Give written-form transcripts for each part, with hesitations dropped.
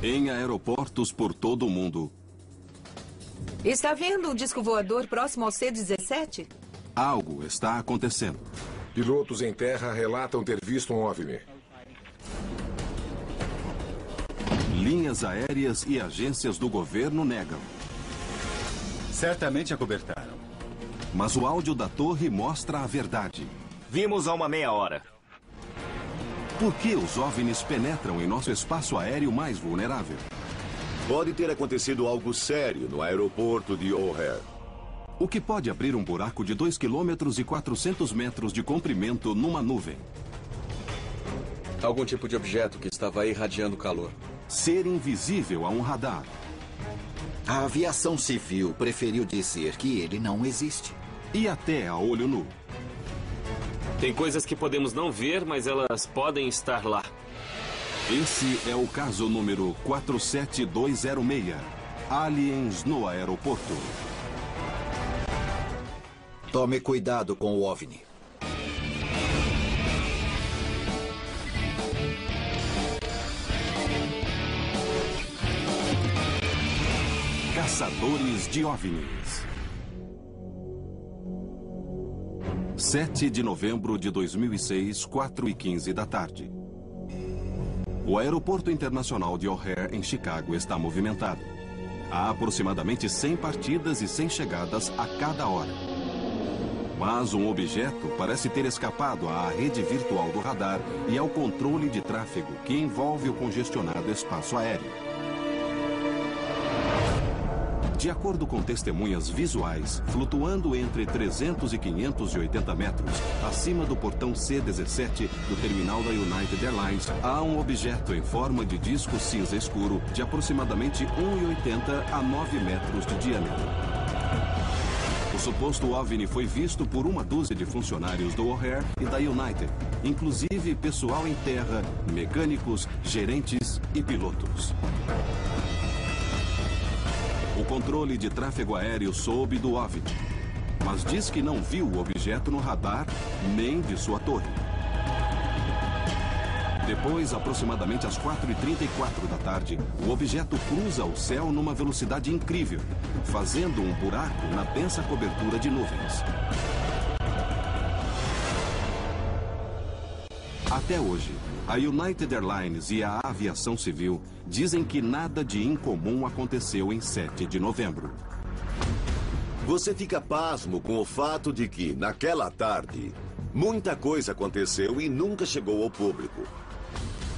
Em aeroportos por todo o mundo. Está vendo um disco voador próximo ao C-17? Algo está acontecendo. Pilotos em terra relatam ter visto um OVNI. Linhas aéreas e agências do governo negam. Certamente acobertaram. Mas o áudio da torre mostra a verdade. Vimos há uma meia hora. Por que os OVNIs penetram em nosso espaço aéreo mais vulnerável? Pode ter acontecido algo sério no aeroporto de O'Hare. O que pode abrir um buraco de 2 quilômetros e 400 metros de comprimento numa nuvem? Algum tipo de objeto que estava irradiando calor. Ser invisível a um radar. A aviação civil preferiu dizer que ele não existe. E até a olho nu. Tem coisas que podemos não ver, mas elas podem estar lá. Esse é o caso número 47206. Aliens no aeroporto. Tome cuidado com o OVNI. Caçadores de OVNIs. 7 de novembro de 2006, 4h15 da tarde. O aeroporto internacional de O'Hare, em Chicago, está movimentado. Há aproximadamente 100 partidas e 100 chegadas a cada hora. Mas um objeto parece ter escapado à rede virtual do radar e ao controle de tráfego que envolve o congestionado espaço aéreo. De acordo com testemunhas visuais, flutuando entre 300 e 580 metros, acima do portão C-17 do terminal da United Airlines, há um objeto em forma de disco cinza escuro de aproximadamente 1,80 a 9 metros de diâmetro. O suposto OVNI foi visto por uma dúzia de funcionários do O'Hare e da United, inclusive pessoal em terra, mecânicos, gerentes e pilotos. O controle de tráfego aéreo soube do OVNI, mas diz que não viu o objeto no radar nem de sua torre. Depois, aproximadamente às 4h34 da tarde, o objeto cruza o céu numa velocidade incrível, fazendo um buraco na densa cobertura de nuvens. Até hoje, a United Airlines e a aviação civil dizem que nada de incomum aconteceu em 7 de novembro. Você fica pasmo com o fato de que, naquela tarde, muita coisa aconteceu e nunca chegou ao público.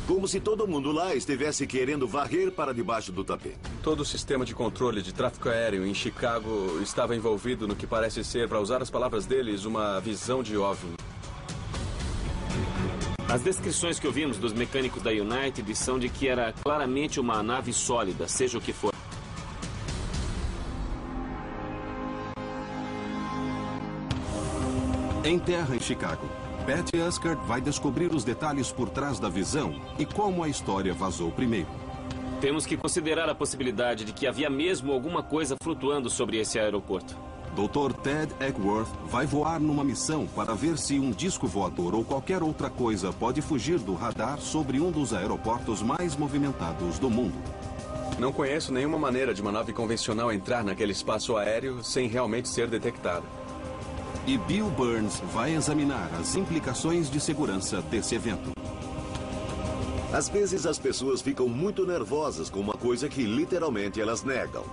Como se todo mundo lá estivesse querendo varrer para debaixo do tapete. Todo o sistema de controle de tráfego aéreo em Chicago estava envolvido no que parece ser, para usar as palavras deles, uma visão de OVNI. As descrições que ouvimos dos mecânicos da United são de que era claramente uma nave sólida, seja o que for. Em terra, em Chicago, Patty Uskert vai descobrir os detalhes por trás da visão e como a história vazou primeiro. Temos que considerar a possibilidade de que havia mesmo alguma coisa flutuando sobre esse aeroporto. Dr. Ted Eckworth vai voar numa missão para ver se um disco voador ou qualquer outra coisa pode fugir do radar sobre um dos aeroportos mais movimentados do mundo. Não conheço nenhuma maneira de uma nave convencional entrar naquele espaço aéreo sem realmente ser detectada. E Bill Burns vai examinar as implicações de segurança desse evento. Às vezes as pessoas ficam muito nervosas com uma coisa que literalmente elas negam.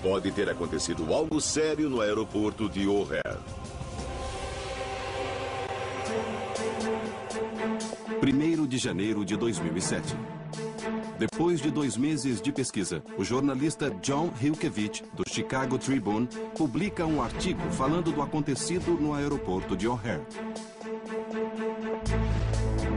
Pode ter acontecido algo sério no aeroporto de O'Hare. 1º de janeiro de 2007. Depois de 2 meses de pesquisa, o jornalista John Hilkevich, do Chicago Tribune, publica um artigo falando do acontecido no aeroporto de O'Hare.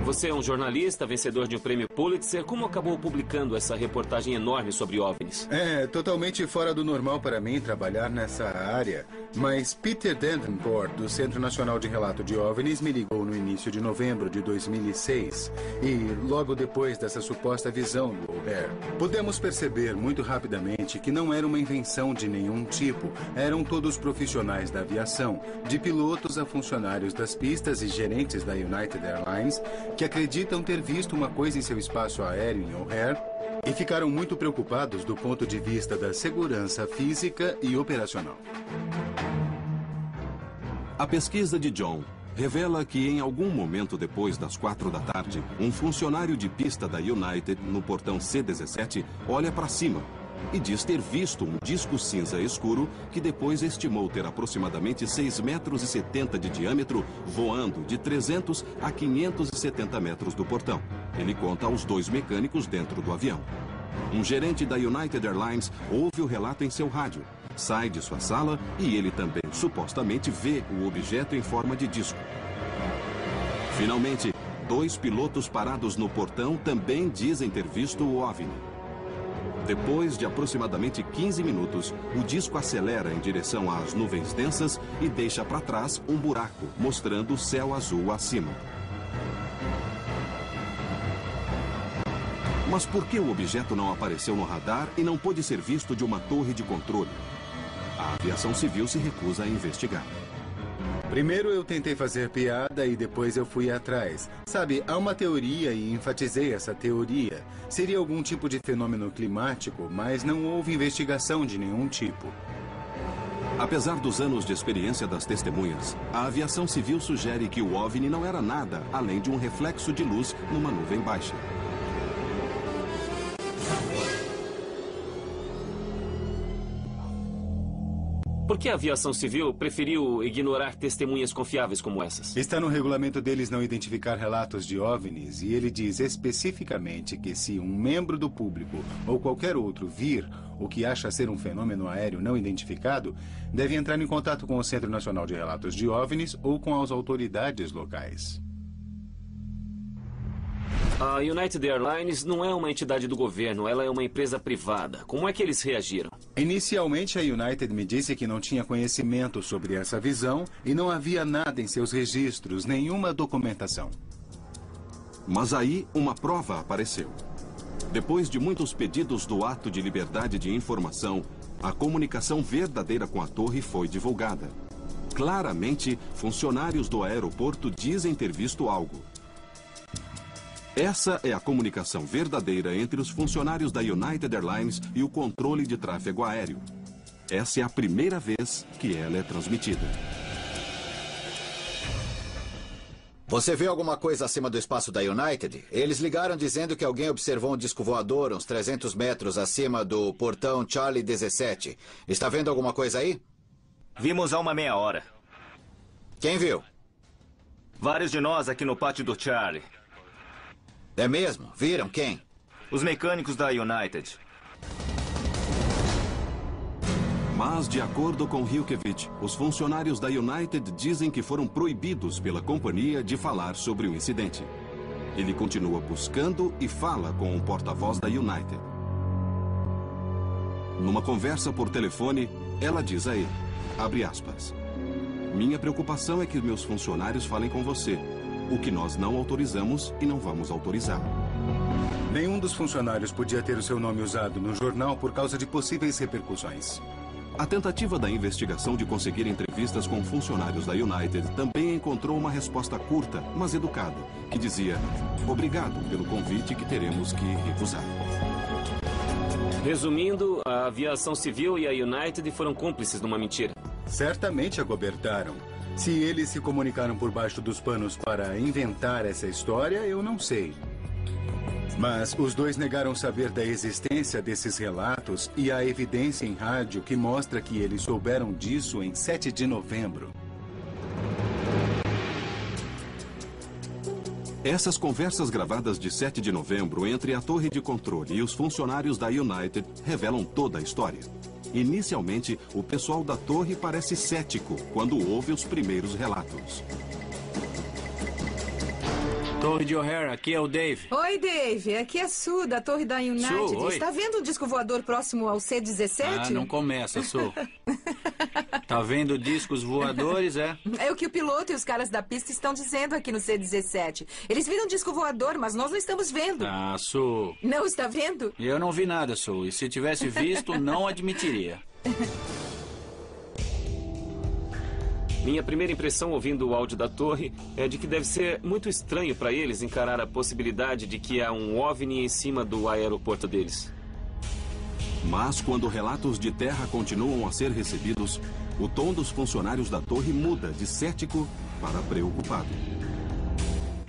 Você é um jornalista, vencedor de um prêmio Pulitzer. Como acabou publicando essa reportagem enorme sobre OVNIs? É totalmente fora do normal para mim trabalhar nessa área. Mas Peter Davenport, do Centro Nacional de Relato de OVNIs, me ligou no início de novembro de 2006. E logo depois dessa suposta visão do O'Hare, pudemos perceber muito rapidamente que não era uma invenção de nenhum tipo. Eram todos profissionais da aviação, de pilotos a funcionários das pistas e gerentes da United Airlines, que acreditam ter visto uma coisa em seu espaço aéreo em O'Hare E ficaram muito preocupados do ponto de vista da segurança física e operacional. A pesquisa de John revela que em algum momento depois das 4 da tarde, um funcionário de pista da United, no portão C-17, olha para cima e diz ter visto um disco cinza escuro que depois estimou ter aproximadamente 6,70 metros de diâmetro, voando de 300 a 570 metros do portão. Ele conta aos 2 mecânicos dentro do avião. Um gerente da United Airlines ouve o relato em seu rádio, sai de sua sala e ele também supostamente vê o objeto em forma de disco. Finalmente, 2 pilotos parados no portão também dizem ter visto o OVNI. Depois de aproximadamente 15 minutos, o disco acelera em direção às nuvens densas e deixa para trás um buraco, mostrando o céu azul acima. Mas por que o objeto não apareceu no radar e não pôde ser visto de uma torre de controle? A aviação civil se recusa a investigar. Primeiro eu tentei fazer piada e depois eu fui atrás. Sabe, há uma teoria e enfatizei essa teoria. Seria algum tipo de fenômeno climático, mas não houve investigação de nenhum tipo. Apesar dos anos de experiência das testemunhas, a aviação civil sugere que o OVNI não era nada além de um reflexo de luz numa nuvem baixa. Por que a aviação civil preferiu ignorar testemunhas confiáveis como essas? Está no regulamento deles não identificar relatos de OVNIs e ele diz especificamente que se um membro do público ou qualquer outro vir o que acha ser um fenômeno aéreo não identificado, deve entrar em contato com o Centro Nacional de Relatos de OVNIs ou com as autoridades locais. A United Airlines não é uma entidade do governo, ela é uma empresa privada. Como é que eles reagiram? Inicialmente, a United me disse que não tinha conhecimento sobre essa visão e não havia nada em seus registros, nenhuma documentação. Mas aí, uma prova apareceu. Depois de muitos pedidos do ato de liberdade de informação, a comunicação verdadeira com a torre foi divulgada. Claramente, funcionários do aeroporto dizem ter visto algo. Essa é a comunicação verdadeira entre os funcionários da United Airlines e o controle de tráfego aéreo. Essa é a primeira vez que ela é transmitida. Você viu alguma coisa acima do espaço da United? Eles ligaram dizendo que alguém observou um disco voador uns 300 metros acima do portão Charlie 17. Está vendo alguma coisa aí? Vimos há uma meia hora. Quem viu? Vários de nós aqui no pátio do Charlie. É mesmo? Viram quem? Os mecânicos da United. Mas, de acordo com Hilkevich, os funcionários da United dizem que foram proibidos pela companhia de falar sobre o incidente. Ele continua buscando e fala com o porta-voz da United. Numa conversa por telefone, ela diz a ele, abre aspas, minha preocupação é que meus funcionários falem com você. O que nós não autorizamos e não vamos autorizar. Nenhum dos funcionários podia ter o seu nome usado no jornal por causa de possíveis repercussões. A tentativa da investigação de conseguir entrevistas com funcionários da United também encontrou uma resposta curta, mas educada, que dizia, obrigado pelo convite que teremos que recusar. Resumindo, a aviação civil e a United foram cúmplices numa mentira. Certamente acobertaram. Se eles se comunicaram por baixo dos panos para inventar essa história, eu não sei. Mas os dois negaram saber da existência desses relatos e há evidência em rádio que mostra que eles souberam disso em 7 de novembro. Essas conversas gravadas de 7 de novembro entre a torre de controle e os funcionários da United revelam toda a história. Inicialmente, o pessoal da torre parece cético quando ouve os primeiros relatos. Torre de O'Hara, aqui é o Dave. Oi, Dave. Aqui é a Sue, da torre da United. Sue, oi. Está vendo o disco voador próximo ao C-17? Ah, não começa, Sue. Tá vendo discos voadores, é? É o que o piloto e os caras da pista estão dizendo aqui no C-17. Eles viram um disco voador, mas nós não estamos vendo. Ah, Sue. Não está vendo? Eu não vi nada, Sue. E se tivesse visto, não admitiria. Minha primeira impressão ouvindo o áudio da torre é de que deve ser muito estranho para eles encarar a possibilidade de que há um OVNI em cima do aeroporto deles. Mas quando relatos de terra continuam a ser recebidos, o tom dos funcionários da torre muda de cético para preocupado.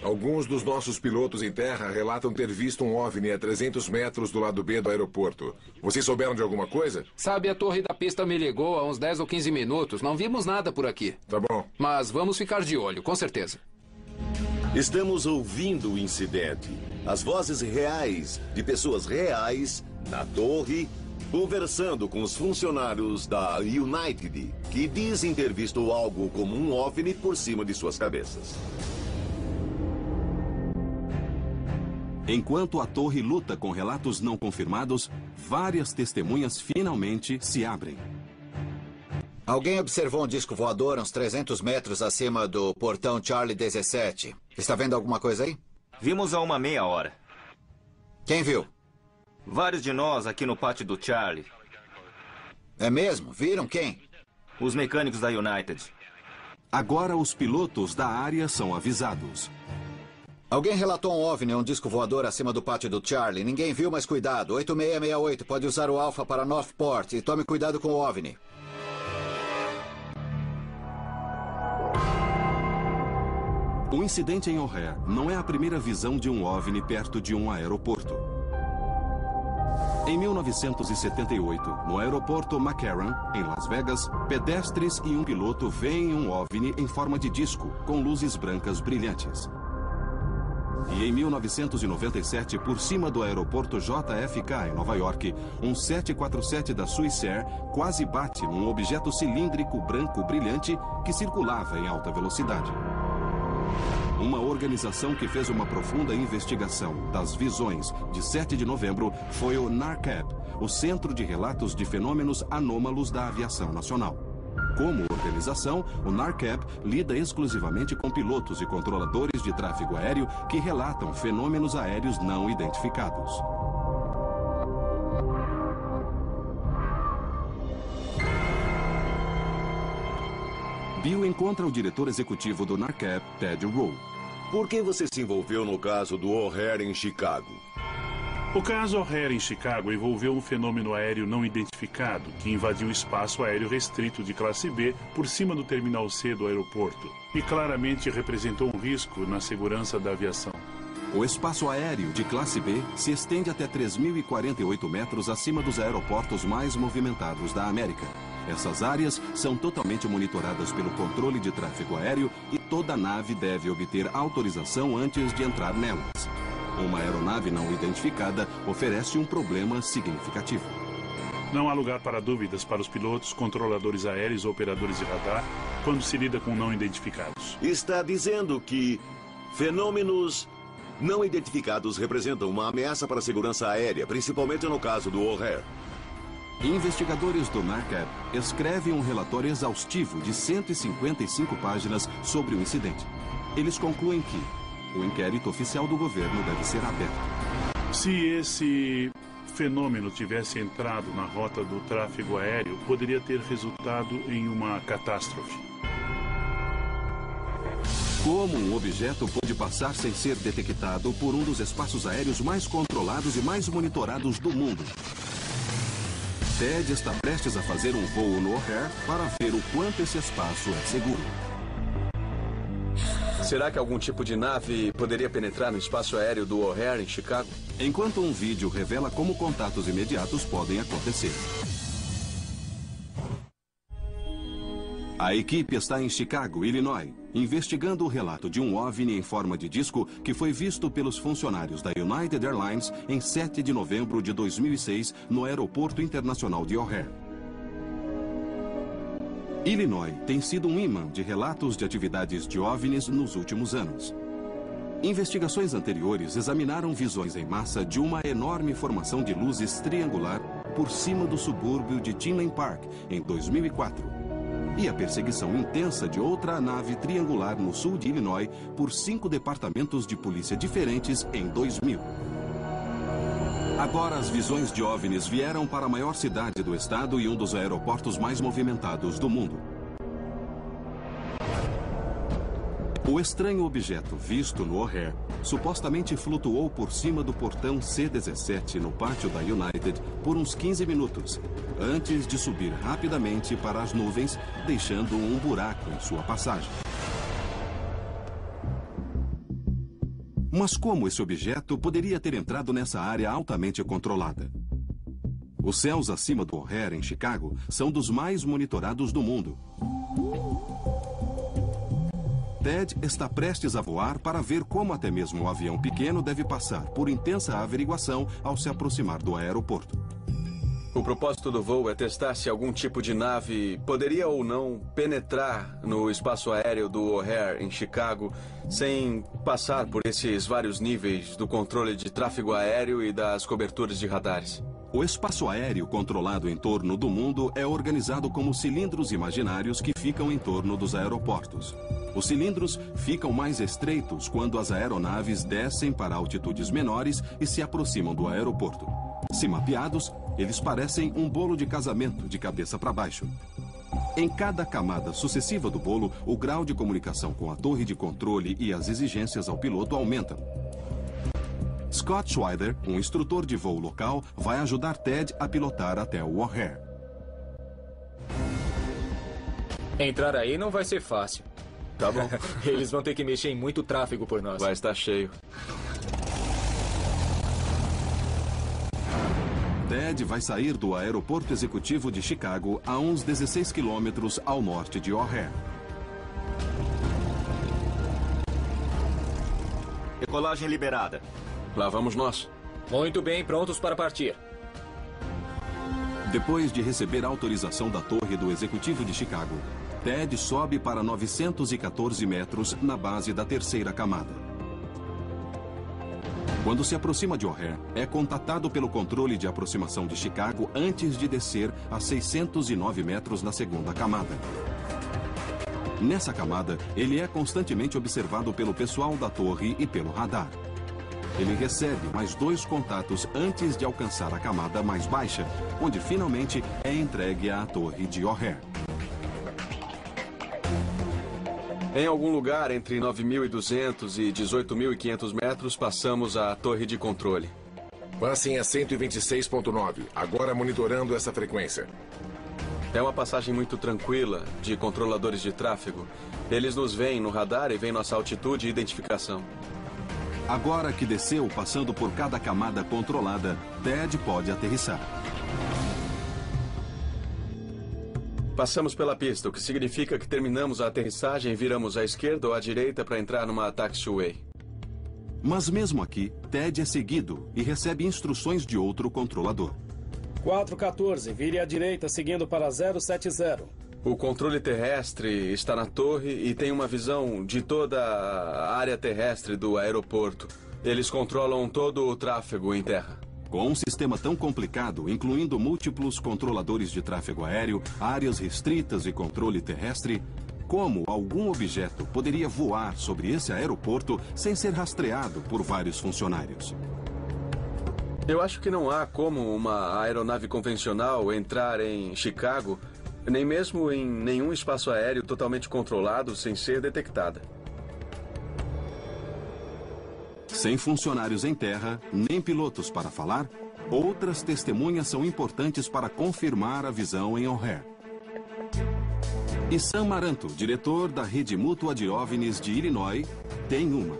Alguns dos nossos pilotos em terra relatam ter visto um OVNI a 300 metros do lado B do aeroporto. Vocês souberam de alguma coisa? Sabe, a torre da pista me ligou há uns 10 ou 15 minutos. Não vimos nada por aqui. Tá bom. Mas vamos ficar de olho, com certeza. Estamos ouvindo o incidente. As vozes reais de pessoas reais na torre, conversando com os funcionários da United, que dizem ter visto algo como um OVNI por cima de suas cabeças. Enquanto a torre luta com relatos não confirmados, várias testemunhas finalmente se abrem. Alguém observou um disco voador uns 300 metros acima do portão Charlie 17. Está vendo alguma coisa aí? Vimos há uma meia hora. Quem viu? Vários de nós aqui no pátio do Charlie. É mesmo? Viram quem? Os mecânicos da United. Agora os pilotos da área são avisados. Alguém relatou um OVNI, um disco voador acima do pátio do Charlie. Ninguém viu, mas cuidado. 8668, pode usar o Alpha para Northport e tome cuidado com o OVNI. O incidente em O'Hare não é a primeira visão de um OVNI perto de um aeroporto. Em 1978, no aeroporto McCarran, em Las Vegas, pedestres e um piloto veem um OVNI em forma de disco, com luzes brancas brilhantes. E em 1997, por cima do aeroporto JFK, em Nova York, um 747 da Swissair quase bate num objeto cilíndrico branco brilhante que circulava em alta velocidade. Uma organização que fez uma profunda investigação das visões de 7 de novembro foi o NARCAP, o Centro de Relatos de Fenômenos Anômalos da Aviação Nacional. Como organização, o NARCAP lida exclusivamente com pilotos e controladores de tráfego aéreo que relatam fenômenos aéreos não identificados. Bill encontra o diretor executivo do NARCAP, Ted Rowe. Por que você se envolveu no caso do O'Hare em Chicago? O caso O'Hare em Chicago envolveu um fenômeno aéreo não identificado que invadiu o espaço aéreo restrito de classe B por cima do terminal C do aeroporto e claramente representou um risco na segurança da aviação. O espaço aéreo de classe B se estende até 3.048 metros acima dos aeroportos mais movimentados da América. Essas áreas são totalmente monitoradas pelo controle de tráfego aéreo e toda nave deve obter autorização antes de entrar nelas. Uma aeronave não identificada oferece um problema significativo. Não há lugar para dúvidas para os pilotos, controladores aéreos ou operadores de radar quando se lida com não identificados. Está dizendo que fenômenos não identificados representam uma ameaça para a segurança aérea, principalmente no caso do O'Hare. Investigadores do NARCAP escrevem um relatório exaustivo de 155 páginas sobre o incidente. Eles concluem que o inquérito oficial do governo deve ser aberto. Se esse fenômeno tivesse entrado na rota do tráfego aéreo, poderia ter resultado em uma catástrofe. Como um objeto pode passar sem ser detectado por um dos espaços aéreos mais controlados e mais monitorados do mundo? Ted está prestes a fazer um voo no O'Hare para ver o quanto esse espaço é seguro. Será que algum tipo de nave poderia penetrar no espaço aéreo do O'Hare em Chicago? Enquanto um vídeo revela como contatos imediatos podem acontecer. A equipe está em Chicago, Illinois, investigando o relato de um OVNI em forma de disco que foi visto pelos funcionários da United Airlines em 7 de novembro de 2006 no Aeroporto Internacional de O'Hare. Illinois tem sido um imã de relatos de atividades de OVNIs nos últimos anos. Investigações anteriores examinaram visões em massa de uma enorme formação de luzes triangular por cima do subúrbio de Tinley Park em 2004. E a perseguição intensa de outra nave triangular no sul de Illinois por 5 departamentos de polícia diferentes em 2000. Agora as visões de OVNIs vieram para a maior cidade do estado e um dos aeroportos mais movimentados do mundo. O estranho objeto visto no O'Hare supostamente flutuou por cima do portão C-17 no pátio da United por uns 15 minutos, antes de subir rapidamente para as nuvens, deixando um buraco em sua passagem. Mas como esse objeto poderia ter entrado nessa área altamente controlada? Os céus acima do O'Hare, em Chicago, são dos mais monitorados do mundo. Ted está prestes a voar para ver como até mesmo um avião pequeno deve passar por intensa averiguação ao se aproximar do aeroporto. O propósito do voo é testar se algum tipo de nave poderia ou não penetrar no espaço aéreo do O'Hare, em Chicago, sem passar por esses vários níveis do controle de tráfego aéreo e das coberturas de radares. O espaço aéreo controlado em torno do mundo é organizado como cilindros imaginários que ficam em torno dos aeroportos. Os cilindros ficam mais estreitos quando as aeronaves descem para altitudes menores e se aproximam do aeroporto. Se mapeados, eles parecem um bolo de casamento de cabeça para baixo. Em cada camada sucessiva do bolo, o grau de comunicação com a torre de controle e as exigências ao piloto aumentam. Scott Schweider, um instrutor de voo local, vai ajudar Ted a pilotar até o O'Hare. Entrar aí não vai ser fácil. Tá bom. Eles vão ter que mexer em muito tráfego por nós. Vai estar cheio. Ted vai sair do aeroporto executivo de Chicago a uns 16 quilômetros ao norte de O'Hare. Decolagem liberada. Lá vamos nós. Muito bem, prontos para partir. Depois de receber autorização da torre do executivo de Chicago, Ted sobe para 914 metros na base da terceira camada. Quando se aproxima de O'Hare, é contatado pelo controle de aproximação de Chicago antes de descer a 609 metros na segunda camada. Nessa camada, ele é constantemente observado pelo pessoal da torre e pelo radar. Ele recebe mais 2 contatos antes de alcançar a camada mais baixa, onde finalmente é entregue à torre de O'Hare. Em algum lugar entre 9.200 e 18.500 metros, passamos a torre de controle. Passem a 126.9, agora monitorando essa frequência. É uma passagem muito tranquila de controladores de tráfego. Eles nos veem no radar e veem nossa altitude e identificação. Agora que desceu passando por cada camada controlada, Ted pode aterrissar. Passamos pela pista, o que significa que terminamos a aterrissagem e viramos à esquerda ou à direita para entrar numa taxiway. Mas mesmo aqui, Ted é seguido e recebe instruções de outro controlador. 414, vire à direita seguindo para 070. O controle terrestre está na torre e tem uma visão de toda a área terrestre do aeroporto. Eles controlam todo o tráfego em terra. Com um sistema tão complicado, incluindo múltiplos controladores de tráfego aéreo, áreas restritas e controle terrestre, como algum objeto poderia voar sobre esse aeroporto sem ser rastreado por vários funcionários? Eu acho que não há como uma aeronave convencional entrar em Chicago, nem mesmo em nenhum espaço aéreo totalmente controlado sem ser detectada. Sem funcionários em terra, nem pilotos para falar, outras testemunhas são importantes para confirmar a visão em O'Hare. E Sam Maranto, diretor da Rede Mútua de OVNIs de Illinois, tem uma.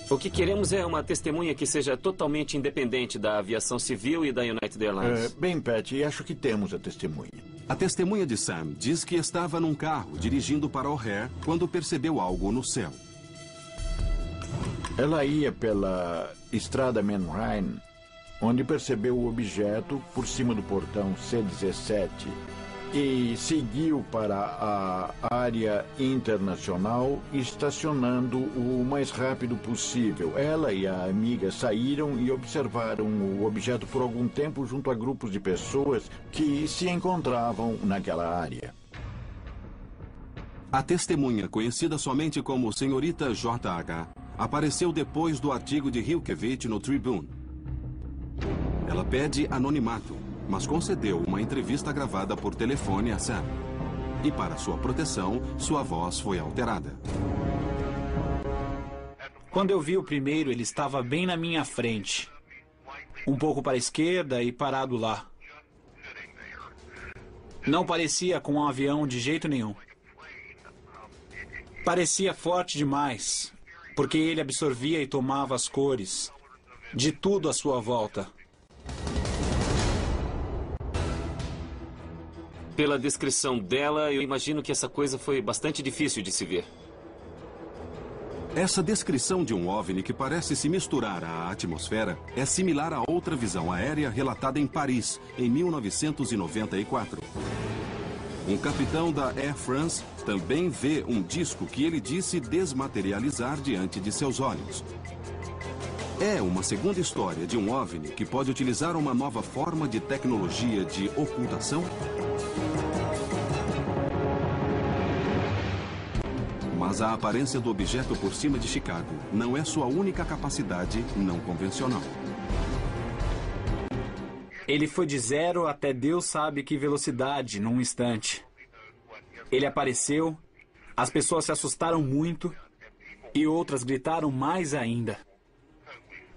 O que queremos é uma testemunha que seja totalmente independente da aviação civil e da United Airlines. Bem, Pat, acho que temos a testemunha. A testemunha de Sam diz que estava num carro dirigindo para O'Hare quando percebeu algo no céu. Ela ia pela estrada Manheim, onde percebeu o objeto por cima do portão C-17 e seguiu para a área internacional, estacionando o mais rápido possível. Ela e a amiga saíram e observaram o objeto por algum tempo junto a grupos de pessoas que se encontravam naquela área. A testemunha, conhecida somente como Senhorita J.H., apareceu depois do artigo de Hilkevich no Tribune. Ela pede anonimato, mas concedeu uma entrevista gravada por telefone a Sam. E para sua proteção, sua voz foi alterada. Quando eu vi o primeiro, ele estava bem na minha frente. Um pouco para a esquerda e parado lá. Não parecia com um avião de jeito nenhum. Parecia forte demais, porque ele absorvia e tomava as cores de tudo à sua volta. Pela descrição dela, eu imagino que essa coisa foi bastante difícil de se ver. Essa descrição de um OVNI que parece se misturar à atmosfera é similar a outra visão aérea relatada em Paris, em 1994. Um capitão da Air France também vê um disco que ele disse desmaterializar diante de seus olhos. É uma segunda história de um OVNI que pode utilizar uma nova forma de tecnologia de ocultação? Mas a aparência do objeto por cima de Chicago não é sua única capacidade não convencional. Ele foi de 0 até Deus sabe que velocidade num instante. Ele apareceu, as pessoas se assustaram muito e outras gritaram mais ainda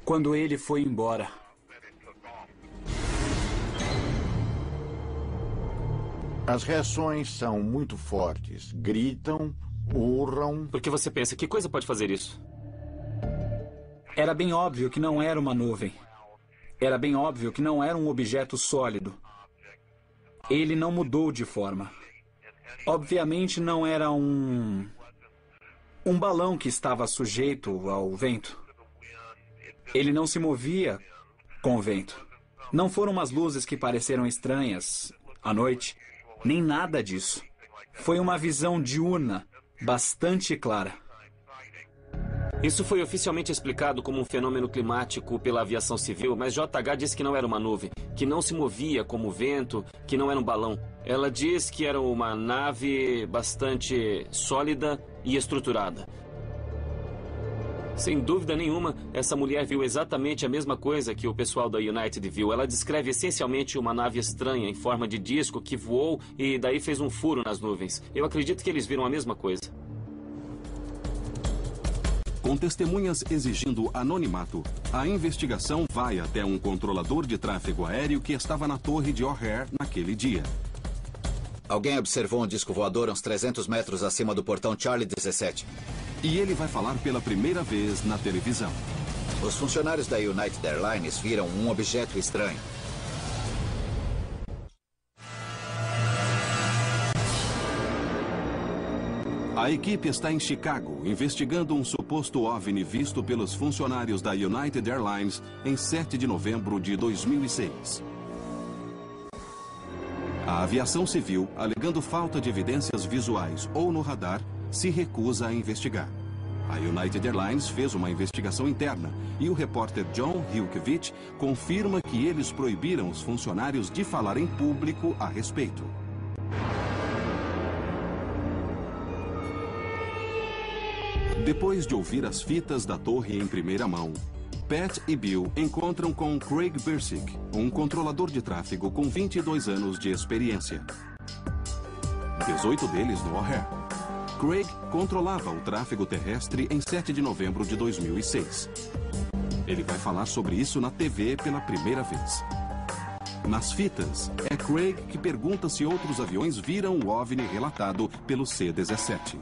quando ele foi embora. As reações são muito fortes. Gritam, urram. Por que você pensa? Que coisa pode fazer isso? Era bem óbvio que não era uma nuvem. Era bem óbvio que não era um objeto sólido. Ele não mudou de forma. Obviamente não era um balão que estava sujeito ao vento. Ele não se movia com o vento. Não foram umas luzes que pareceram estranhas à noite, nem nada disso. Foi uma visão diurna, bastante clara. Isso foi oficialmente explicado como um fenômeno climático pela aviação civil, mas JH disse que não era uma nuvem, que não se movia como vento, que não era um balão. Ela diz que era uma nave bastante sólida e estruturada. Sem dúvida nenhuma, essa mulher viu exatamente a mesma coisa que o pessoal da United viu. Ela descreve essencialmente uma nave estranha em forma de disco que voou e daí fez um furo nas nuvens. Eu acredito que eles viram a mesma coisa. Com testemunhas exigindo anonimato, a investigação vai até um controlador de tráfego aéreo que estava na torre de O'Hare naquele dia. Alguém observou um disco voador uns 300 metros acima do portão Charlie 17. E ele vai falar pela primeira vez na televisão. Os funcionários da United Airlines viram um objeto estranho. A equipe está em Chicago, investigando um suposto OVNI visto pelos funcionários da United Airlines em 7 de novembro de 2006. A aviação civil, alegando falta de evidências visuais ou no radar, se recusa a investigar. A United Airlines fez uma investigação interna e o repórter John Hilkevich confirma que eles proibiram os funcionários de falar em público a respeito. Depois de ouvir as fitas da torre em primeira mão, Pat e Bill encontram com Craig Bersick, um controlador de tráfego com 22 anos de experiência. 18 deles no O'Hare. Craig controlava o tráfego terrestre em 7 de novembro de 2006. Ele vai falar sobre isso na TV pela primeira vez. Nas fitas, é Craig que pergunta se outros aviões viram o OVNI relatado pelo C-17.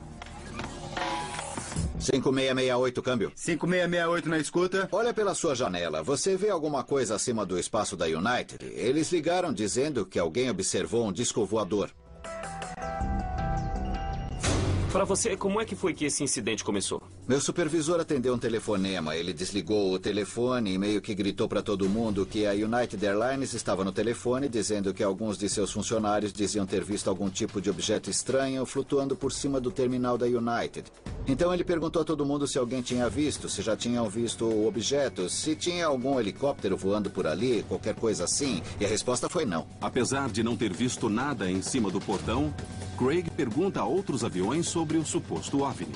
5668, câmbio. 5668 na escuta. Olha pela sua janela. Você vê alguma coisa acima do espaço da United? Eles ligaram dizendo que alguém observou um disco voador. Para você, como é que foi que esse incidente começou? Meu supervisor atendeu um telefonema. Ele desligou o telefone e meio que gritou para todo mundo que a United Airlines estava no telefone dizendo que alguns de seus funcionários diziam ter visto algum tipo de objeto estranho flutuando por cima do terminal da United. Então ele perguntou a todo mundo se alguém tinha visto, se já tinham visto o objeto, se tinha algum helicóptero voando por ali, qualquer coisa assim. E a resposta foi não. Apesar de não ter visto nada em cima do portão, Craig pergunta a outros aviões sobre o suposto OVNI.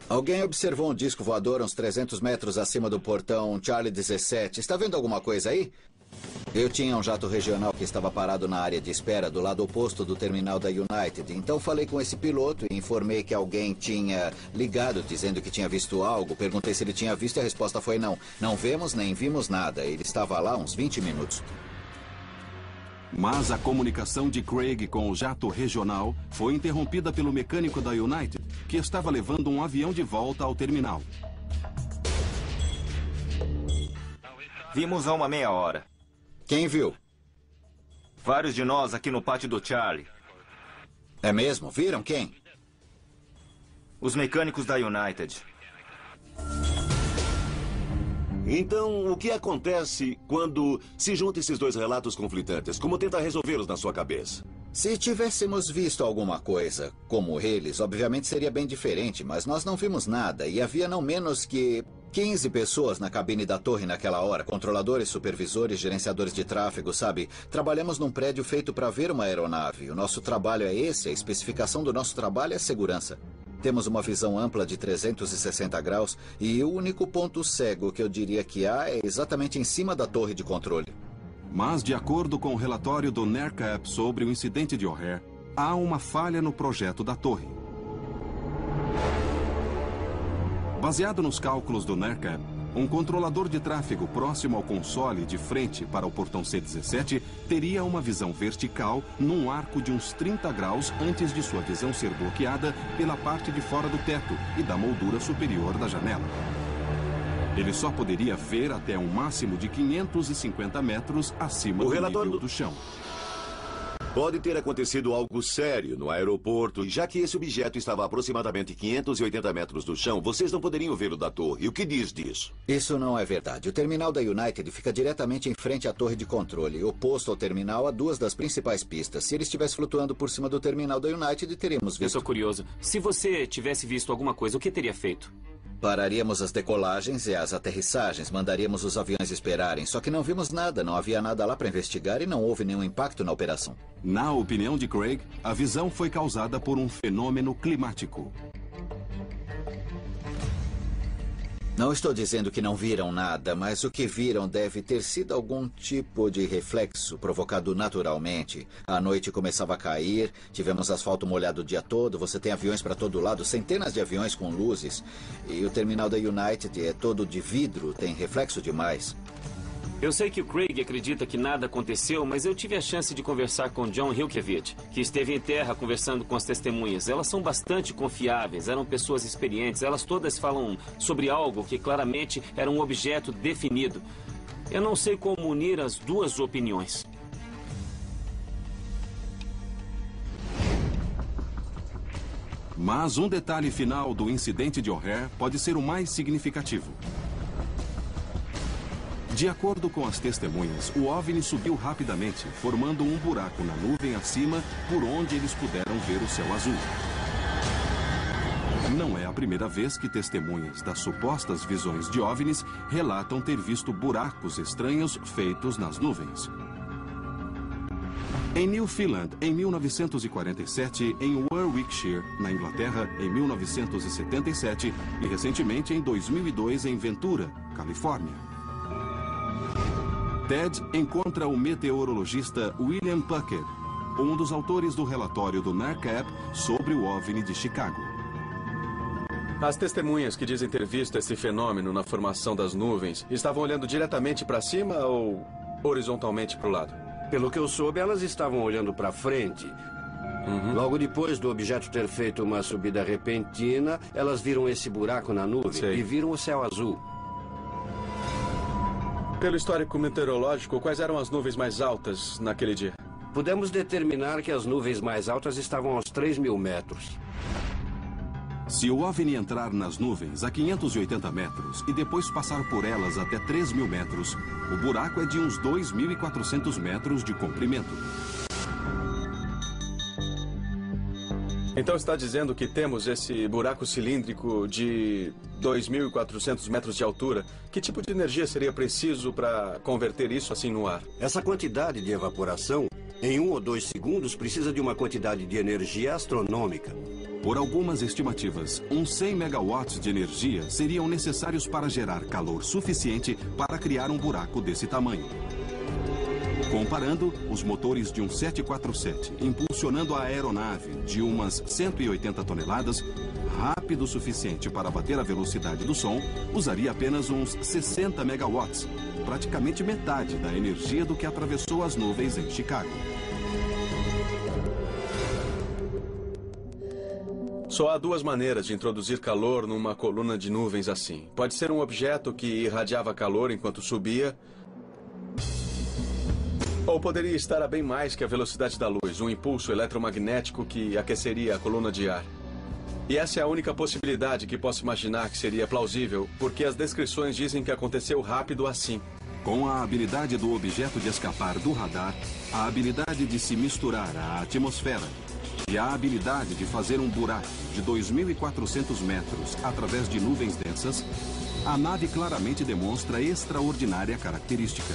Alguém observou um disco voador uns 300 metros acima do portão Charlie 17. Está vendo alguma coisa aí? Eu tinha um jato regional que estava parado na área de espera do lado oposto do terminal da United. Então falei com esse piloto e informei que alguém tinha ligado dizendo que tinha visto algo. Perguntei se ele tinha visto e a resposta foi não. Não vemos nem vimos nada. Ele estava lá uns 20 minutos. Mas a comunicação de Craig com o jato regional foi interrompida pelo mecânico da United, que estava levando um avião de volta ao terminal. Vimos há uma meia hora. Quem viu? Vários de nós aqui no pátio do Charlie. É mesmo? Viram quem? Os mecânicos da United. Então, o que acontece quando se juntam esses dois relatos conflitantes? Como tenta resolvê-los na sua cabeça? Se tivéssemos visto alguma coisa como eles, obviamente seria bem diferente, mas nós não vimos nada e havia não menos que 15 pessoas na cabine da torre naquela hora, controladores, supervisores, gerenciadores de tráfego, sabe? Trabalhamos num prédio feito para ver uma aeronave. O nosso trabalho é esse, a especificação do nosso trabalho é segurança. Temos uma visão ampla de 360 graus e o único ponto cego que eu diria que há é exatamente em cima da torre de controle. Mas, de acordo com o relatório do NERCAP sobre o incidente de O'Hare, há uma falha no projeto da torre. Baseado nos cálculos do NERCAP, um controlador de tráfego próximo ao console de frente para o portão C17 teria uma visão vertical num arco de uns 30 graus antes de sua visão ser bloqueada pela parte de fora do teto e da moldura superior da janela. Ele só poderia ver até um máximo de 550 metros acima do nível do chão. Pode ter acontecido algo sério no aeroporto, já que esse objeto estava a aproximadamente 580 metros do chão, vocês não poderiam vê-lo da torre. O que diz disso? Isso não é verdade. O terminal da United fica diretamente em frente à torre de controle. Oposto ao terminal, há duas das principais pistas. Se ele estivesse flutuando por cima do terminal da United, teríamos visto. Eu sou curioso. Se você tivesse visto alguma coisa, o que teria feito? Pararíamos as decolagens e as aterrissagens, mandaríamos os aviões esperarem. Só que não vimos nada, não havia nada lá para investigar e não houve nenhum impacto na operação. Na opinião de Craig, a visão foi causada por um fenômeno climático. Não estou dizendo que não viram nada, mas o que viram deve ter sido algum tipo de reflexo provocado naturalmente. A noite começava a cair, tivemos asfalto molhado o dia todo, você tem aviões para todo lado, centenas de aviões com luzes. E o terminal da United é todo de vidro, tem reflexo demais. Eu sei que o Craig acredita que nada aconteceu, mas eu tive a chance de conversar com John Hilkevich, que esteve em terra conversando com as testemunhas. Elas são bastante confiáveis, eram pessoas experientes, elas todas falam sobre algo que claramente era um objeto definido. Eu não sei como unir as duas opiniões. Mas um detalhe final do incidente de O'Hare pode ser o mais significativo. De acordo com as testemunhas, o OVNI subiu rapidamente, formando um buraco na nuvem acima, por onde eles puderam ver o céu azul. Não é a primeira vez que testemunhas das supostas visões de OVNIs relatam ter visto buracos estranhos feitos nas nuvens. Em Newfoundland, em 1947, em Warwickshire, na Inglaterra, em 1977 e recentemente em 2002 em Ventura, Califórnia. Ted encontra o meteorologista William Puckett, um dos autores do relatório do NERCAP sobre o OVNI de Chicago. As testemunhas que dizem ter visto esse fenômeno na formação das nuvens estavam olhando diretamente para cima ou horizontalmente para o lado? Pelo que eu soube, elas estavam olhando para frente. Logo depois do objeto ter feito uma subida repentina, elas viram esse buraco na nuvem e viram o céu azul. Pelo histórico meteorológico, quais eram as nuvens mais altas naquele dia? Pudemos determinar que as nuvens mais altas estavam aos 3.000 metros. Se o OVNI entrar nas nuvens a 580 metros e depois passar por elas até 3.000 metros, o buraco é de uns 2.400 metros de comprimento. Então está dizendo que temos esse buraco cilíndrico de 2.400 metros de altura. Que tipo de energia seria preciso para converter isso assim no ar? Essa quantidade de evaporação, em 1 ou 2 segundos, precisa de uma quantidade de energia astronômica. Por algumas estimativas, uns 100 megawatts de energia seriam necessários para gerar calor suficiente para criar um buraco desse tamanho. Comparando os motores de um 747 impulsionando a aeronave de umas 180 toneladas, rápido o suficiente para bater a velocidade do som, usaria apenas uns 60 megawatts, praticamente metade da energia do que atravessou as nuvens em Chicago. Só há duas maneiras de introduzir calor numa coluna de nuvens assim. Pode ser um objeto que irradiava calor enquanto subia, ou poderia estar a bem mais que a velocidade da luz, um impulso eletromagnético que aqueceria a coluna de ar. E essa é a única possibilidade que posso imaginar que seria plausível, porque as descrições dizem que aconteceu rápido assim. Com a habilidade do objeto de escapar do radar, a habilidade de se misturar à atmosfera e a habilidade de fazer um buraco de 2.400 metros através de nuvens densas, a nave claramente demonstra extraordinária característica.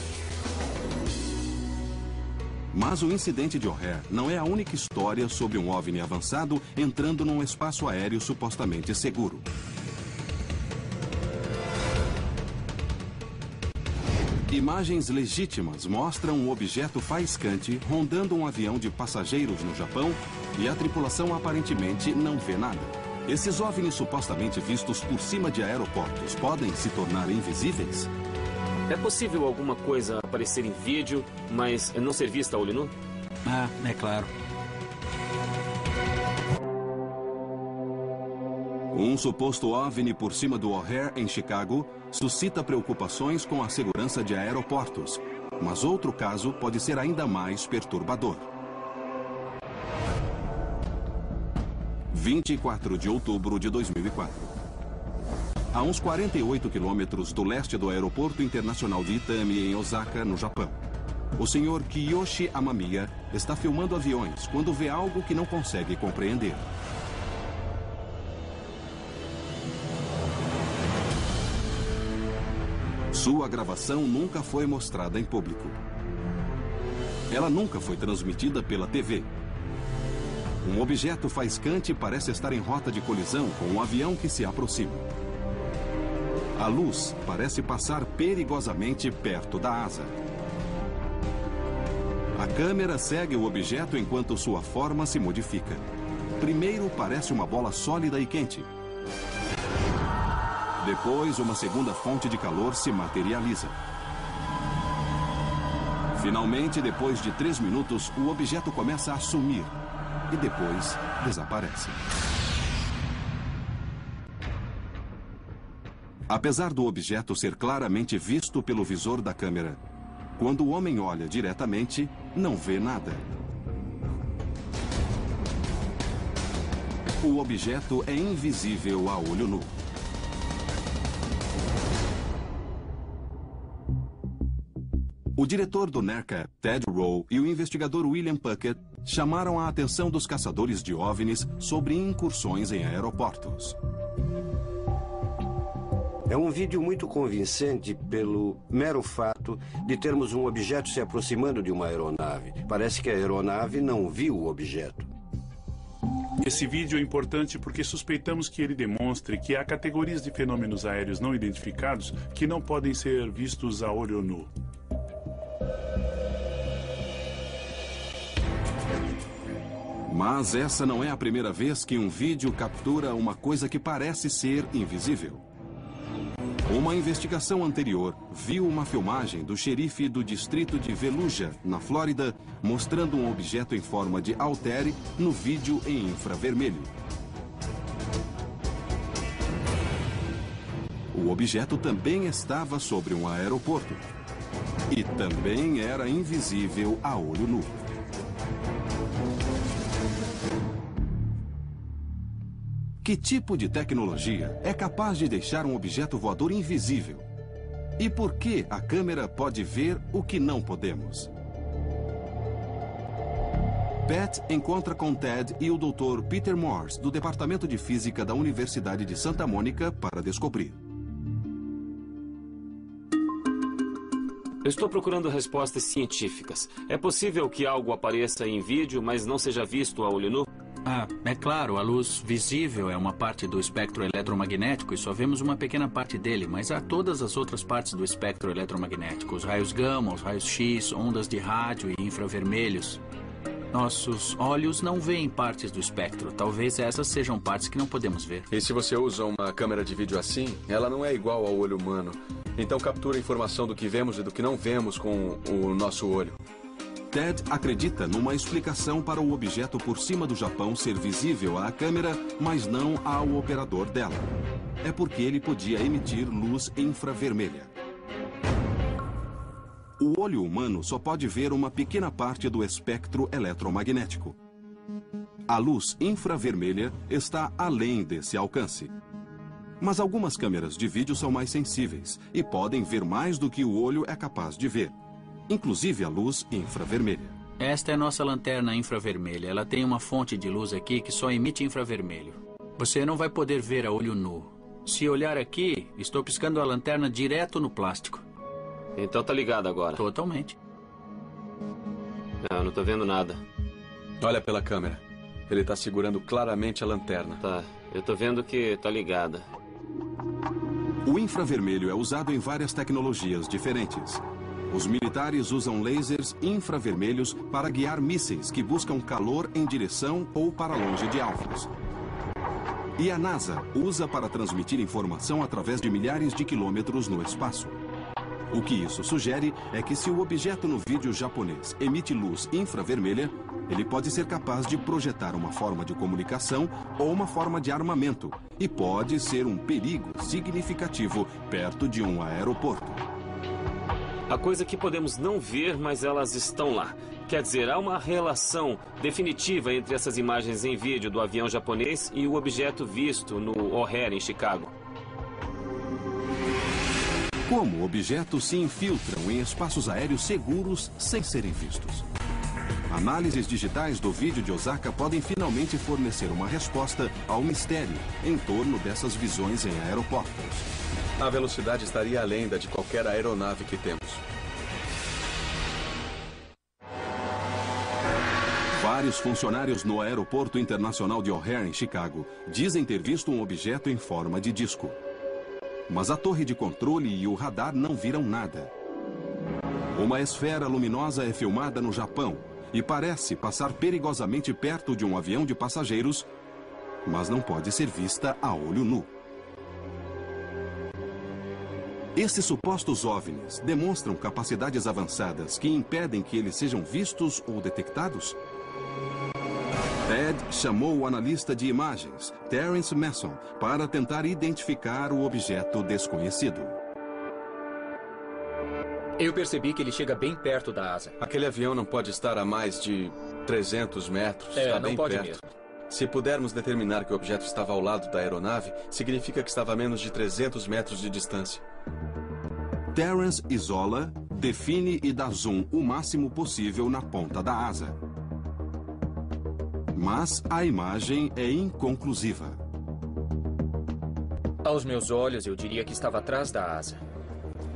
Mas o incidente de O'Hare não é a única história sobre um OVNI avançado entrando num espaço aéreo supostamente seguro. Imagens legítimas mostram um objeto faiscante rondando um avião de passageiros no Japão e a tripulação aparentemente não vê nada. Esses OVNIs supostamente vistos por cima de aeroportos podem se tornar invisíveis? É possível alguma coisa aparecer em vídeo, mas não ser vista a olho nu? Ah, é claro. Um suposto OVNI por cima do O'Hare em Chicago suscita preocupações com a segurança de aeroportos, mas outro caso pode ser ainda mais perturbador. 24 de outubro de 2004. A uns 48 quilômetros do leste do aeroporto internacional de Itami, em Osaka, no Japão. O senhor Kiyoshi Amamiya está filmando aviões quando vê algo que não consegue compreender. Sua gravação nunca foi mostrada em público. Ela nunca foi transmitida pela TV. Um objeto faiscante parece estar em rota de colisão com um avião que se aproxima. A luz parece passar perigosamente perto da asa. A câmera segue o objeto enquanto sua forma se modifica. Primeiro parece uma bola sólida e quente. Depois, uma segunda fonte de calor se materializa. Finalmente, depois de 3 minutos, o objeto começa a sumir e depois desaparece. Apesar do objeto ser claramente visto pelo visor da câmera, quando o homem olha diretamente, não vê nada. O objeto é invisível a olho nu. O diretor do NERCAP, Ted Rowe, e o investigador William Puckett chamaram a atenção dos caçadores de OVNIs sobre incursões em aeroportos. É um vídeo muito convincente pelo mero fato de termos um objeto se aproximando de uma aeronave. Parece que a aeronave não viu o objeto. Esse vídeo é importante porque suspeitamos que ele demonstre que há categorias de fenômenos aéreos não identificados que não podem ser vistos a olho nu. Mas essa não é a primeira vez que um vídeo captura uma coisa que parece ser invisível. Uma investigação anterior viu uma filmagem do xerife do distrito de Veluja, na Flórida, mostrando um objeto em forma de haltere no vídeo em infravermelho. O objeto também estava sobre um aeroporto. E também era invisível a olho nu. Que tipo de tecnologia é capaz de deixar um objeto voador invisível? E por que a câmera pode ver o que não podemos? Pat encontra com Ted e o Dr. Peter Morse, do Departamento de Física da Universidade de Santa Mônica, para descobrir. Eu estou procurando respostas científicas. É possível que algo apareça em vídeo, mas não seja visto a olho nu? É claro, a luz visível é uma parte do espectro eletromagnético e só vemos uma pequena parte dele, mas há todas as outras partes do espectro eletromagnético, os raios gama, os raios X, ondas de rádio e infravermelhos. Nossos olhos não veem partes do espectro. Talvez essas sejam partes que não podemos ver. E se você usa uma câmera de vídeo assim, ela não é igual ao olho humano. Então captura a informação do que vemos e do que não vemos com o nosso olho. Ted acredita numa explicação para o objeto por cima do Japão ser visível à câmera, mas não ao operador dela. É porque ele podia emitir luz infravermelha. O olho humano só pode ver uma pequena parte do espectro eletromagnético. A luz infravermelha está além desse alcance. Mas algumas câmeras de vídeo são mais sensíveis e podem ver mais do que o olho é capaz de ver, inclusive a luz infravermelha. Esta é nossa lanterna infravermelha. Ela tem uma fonte de luz aqui que só emite infravermelho. Você não vai poder ver a olho nu. Se olhar aqui, estou piscando a lanterna direto no plástico. Então tá ligado agora? Totalmente. Não, não tô vendo nada. Olha pela câmera. Ele tá segurando claramente a lanterna. Tá, eu tô vendo que tá ligada. O infravermelho é usado em várias tecnologias diferentes. Os militares usam lasers infravermelhos para guiar mísseis que buscam calor em direção ou para longe de alvos. E a NASA usa para transmitir informação através de milhares de quilômetros no espaço. O que isso sugere é que se o objeto no vídeo japonês emite luz infravermelha, ele pode ser capaz de projetar uma forma de comunicação ou uma forma de armamento e pode ser um perigo significativo perto de um aeroporto. A coisa que podemos não ver, mas elas estão lá. Quer dizer, há uma relação definitiva entre essas imagens em vídeo do avião japonês e o objeto visto no O'Hare, em Chicago. Como objetos se infiltram em espaços aéreos seguros sem serem vistos? Análises digitais do vídeo de Osaka podem finalmente fornecer uma resposta ao mistério em torno dessas visões em aeroportos. A velocidade estaria além da de qualquer aeronave que temos. Vários funcionários no Aeroporto Internacional de O'Hare, em Chicago, dizem ter visto um objeto em forma de disco. Mas a torre de controle e o radar não viram nada. Uma esfera luminosa é filmada no Japão e parece passar perigosamente perto de um avião de passageiros, mas não pode ser vista a olho nu. Esses supostos OVNIs demonstram capacidades avançadas que impedem que eles sejam vistos ou detectados? Ted chamou o analista de imagens, Terence Mason, para tentar identificar o objeto desconhecido. Eu percebi que ele chega bem perto da asa. Aquele avião não pode estar a mais de 300 metros. Está não bem pode perto. mesmo. Se pudermos determinar que o objeto estava ao lado da aeronave, significa que estava a menos de 300 metros de distância. Terence isola, define e dá zoom o máximo possível na ponta da asa. Mas a imagem é inconclusiva. Aos meus olhos, eu diria que estava atrás da asa.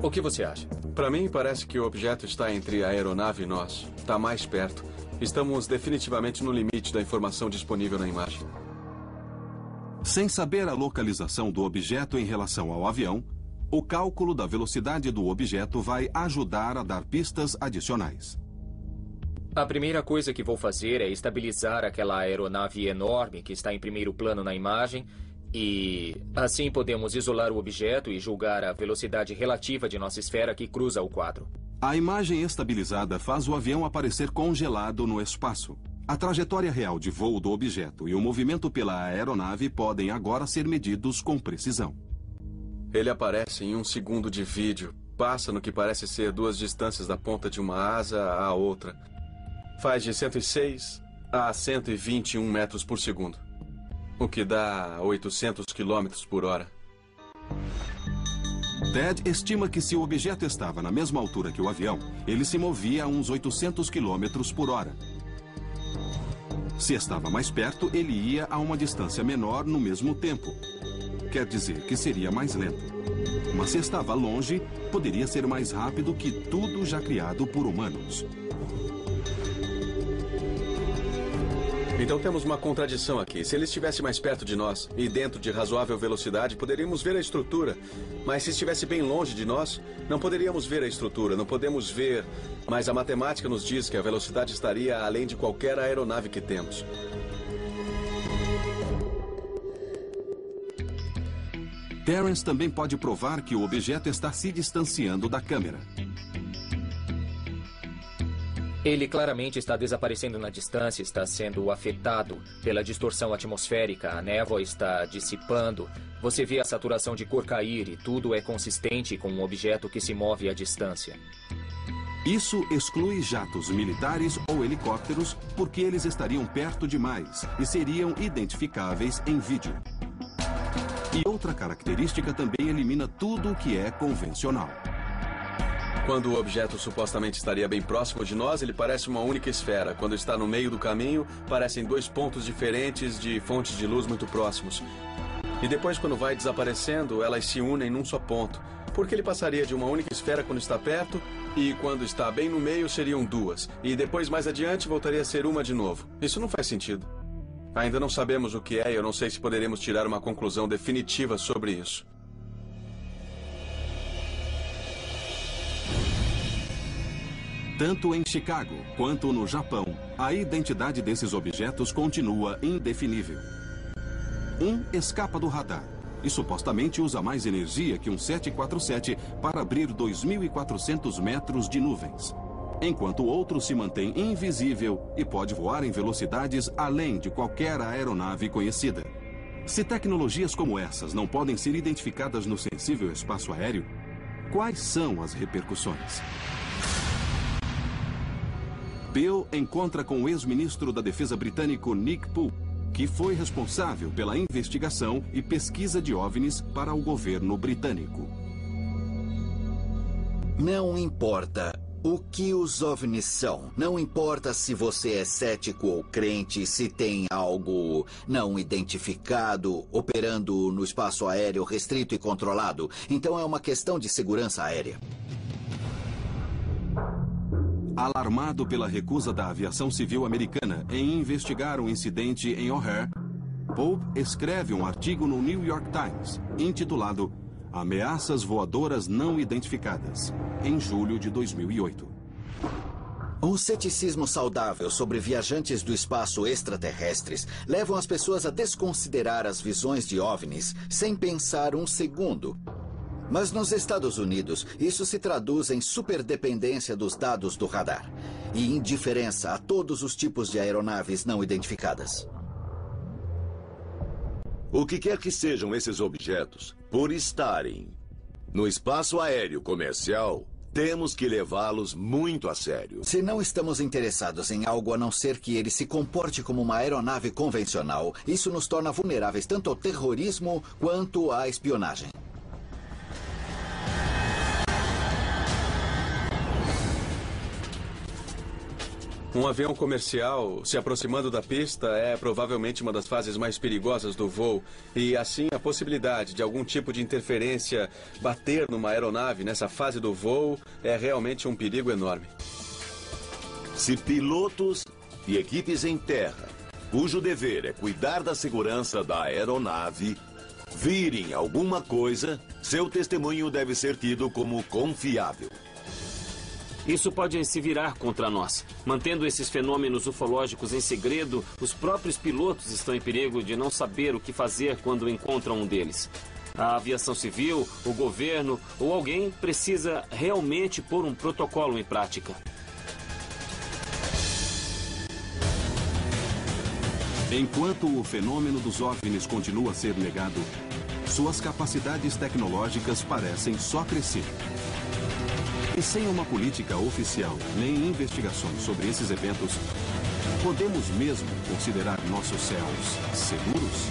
O que você acha? Para mim, parece que o objeto está entre a aeronave e nós. Está mais perto. Estamos definitivamente no limite da informação disponível na imagem. Sem saber a localização do objeto em relação ao avião, o cálculo da velocidade do objeto vai ajudar a dar pistas adicionais. A primeira coisa que vou fazer é estabilizar aquela aeronave enorme que está em primeiro plano na imagem e assim podemos isolar o objeto e julgar a velocidade relativa de nossa esfera que cruza o quadro. A imagem estabilizada faz o avião aparecer congelado no espaço. A trajetória real de voo do objeto e o movimento pela aeronave podem agora ser medidos com precisão. Ele aparece em 1 segundo de vídeo, passa no que parece ser 2 distâncias da ponta de uma asa à outra. Faz de 106 a 121 metros por segundo, o que dá 800 quilômetros por hora. Ted estima que se o objeto estava na mesma altura que o avião, ele se movia a uns 800 quilômetros por hora. Se estava mais perto, ele ia a uma distância menor no mesmo tempo. Quer dizer que seria mais lento. Mas se estava longe, poderia ser mais rápido que tudo já criado por humanos. Então temos uma contradição aqui. Se ele estivesse mais perto de nós e dentro de razoável velocidade, poderíamos ver a estrutura. Mas se estivesse bem longe de nós, não poderíamos ver a estrutura, não podemos ver. Mas a matemática nos diz que a velocidade estaria além de qualquer aeronave que temos. Terrence também pode provar que o objeto está se distanciando da câmera. Ele claramente está desaparecendo na distância, está sendo afetado pela distorção atmosférica, a névoa está dissipando, você vê a saturação de cor cair e tudo é consistente com um objeto que se move à distância. Isso exclui jatos militares ou helicópteros porque eles estariam perto demais e seriam identificáveis em vídeo. E outra característica também elimina tudo o que é convencional. Quando o objeto supostamente estaria bem próximo de nós, ele parece uma única esfera. Quando está no meio do caminho, parecem dois pontos diferentes de fontes de luz muito próximos. E depois, quando vai desaparecendo, elas se unem num só ponto. Porque ele passaria de uma única esfera quando está perto, e quando está bem no meio, seriam duas. E depois, mais adiante, voltaria a ser uma de novo. Isso não faz sentido. Ainda não sabemos o que é e eu não sei se poderemos tirar uma conclusão definitiva sobre isso. Tanto em Chicago quanto no Japão, a identidade desses objetos continua indefinível. Um escapa do radar e supostamente usa mais energia que um 747 para abrir 2.400 metros de nuvens, enquanto o outro se mantém invisível e pode voar em velocidades além de qualquer aeronave conhecida. Se tecnologias como essas não podem ser identificadas no sensível espaço aéreo, quais são as repercussões? Bill encontra com o ex-ministro da Defesa britânico Nick Poole, que foi responsável pela investigação e pesquisa de OVNIs para o governo britânico. Não importa o que os OVNIs são. Não importa se você é cético ou crente, se tem algo não identificado operando no espaço aéreo restrito e controlado. Então é uma questão de segurança aérea. Alarmado pela recusa da aviação civil americana em investigar o incidente em O'Hare, Pope escreve um artigo no New York Times, intitulado Ameaças Voadoras Não Identificadas, em julho de 2008. Um ceticismo saudável sobre viajantes do espaço extraterrestres levam as pessoas a desconsiderar as visões de OVNIs sem pensar um segundo. Mas nos Estados Unidos, isso se traduz em superdependência dos dados do radar e indiferença a todos os tipos de aeronaves não identificadas. O que quer que sejam esses objetos, por estarem no espaço aéreo comercial, temos que levá-los muito a sério. Se não estamos interessados em algo a não ser que ele se comporte como uma aeronave convencional, isso nos torna vulneráveis tanto ao terrorismo quanto à espionagem. Um avião comercial se aproximando da pista é provavelmente uma das fases mais perigosas do voo. E assim a possibilidade de algum tipo de interferência bater numa aeronave nessa fase do voo é realmente um perigo enorme. Se pilotos e equipes em terra, cujo dever é cuidar da segurança da aeronave, virem alguma coisa, seu testemunho deve ser tido como confiável. Isso pode se virar contra nós. Mantendo esses fenômenos ufológicos em segredo, os próprios pilotos estão em perigo de não saber o que fazer quando encontram um deles. A aviação civil, o governo ou alguém precisa realmente pôr um protocolo em prática. Enquanto o fenômeno dos OVNIs continua a ser negado, suas capacidades tecnológicas parecem só crescer. E sem uma política oficial nem investigações sobre esses eventos, podemos mesmo considerar nossos céus seguros?